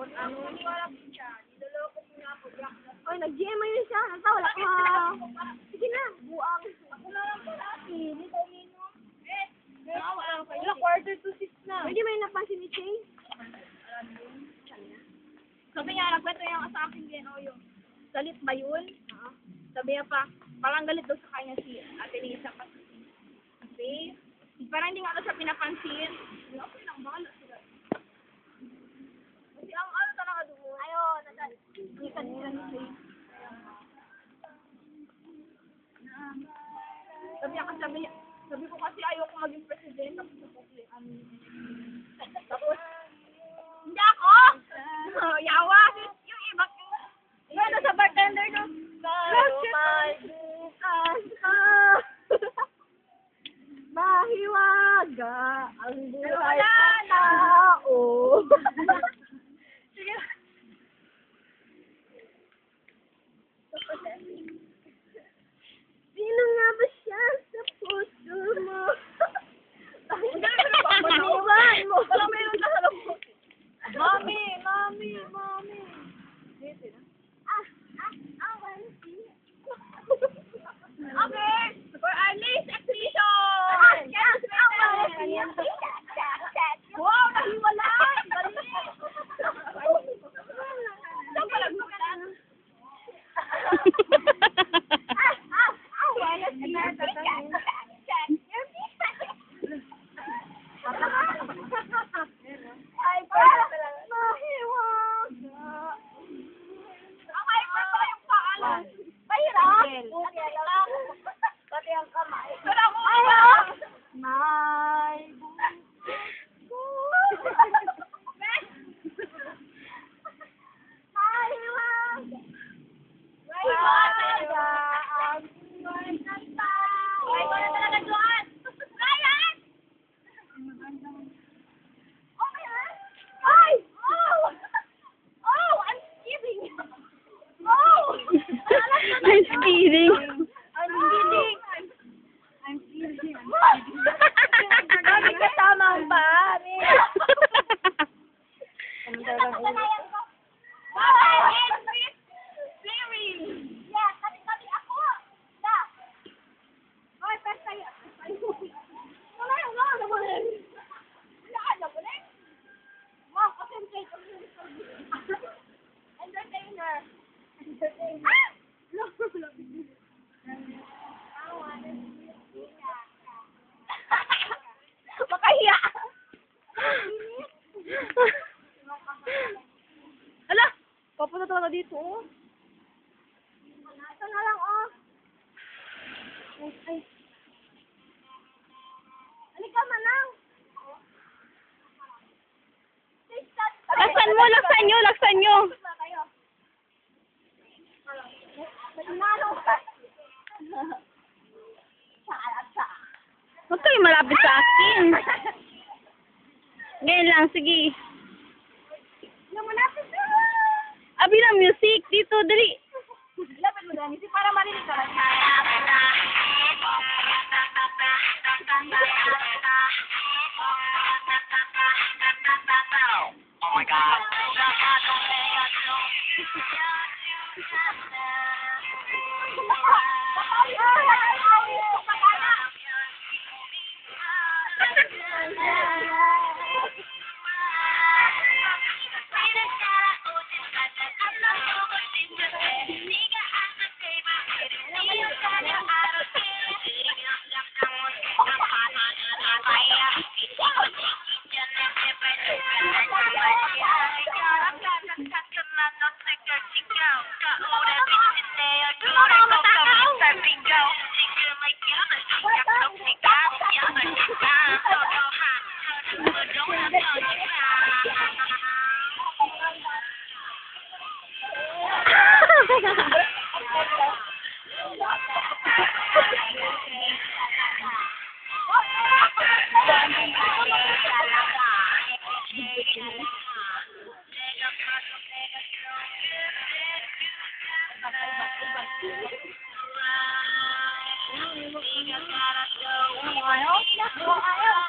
Hindi wala po siya. Niloloko po nga po. Oy, nag-GMA yun siya. Wala ka. Sige na, buang. Ako na lang pala. Hindi tayo minom. Wala, 5:45 na. Hindi may napansin ni Chase? Sabi niya, nagkwento niya sa akin din, yung galit ba yun? Sabi niya pa, parang galit daw sa kanya si Ate Lisa kasi parang hindi nga daw siya pinapansin. Ako lang, bahala sila. Kasi ang ano talaga doon, hindi kanila ni Chase. Sabi ko kasi ayoko maging president, tapos hindi ako! Yawa! Yung iba ko. Ano sa bartender no? Mahiwaga ang buhay ng tao. Sige. Sino nga ba siya sa puso mo? Maniwan mo. Parang mayroon ka sa loob. Mami. Okay. For our next exhibition. Wow, nahiwalay. Dali. Saan pala gutan? Ay, mahiwaga. Okay, pa yung paalam. Mahirap. Pati ang kamay. Wala ko. May mahiwaga ang buhay ng tao. Ay, ko na talaga doon. Ryan! Okay, ha? Ay! Oh, I'm kidding. Oh! I'm kidding. Kami kasama ang pari. Makahiya. Ala! Papunta talaga dito, oh. Ito na lang, oh. Ay. Halika, Manang. Laksan nyo. Huwag kayo malapit sa akin. Ngayon lang, sige. Abi ng music dito, dali. Lapit mo dami, para marinig ka lang. Oh my God. Ayaw.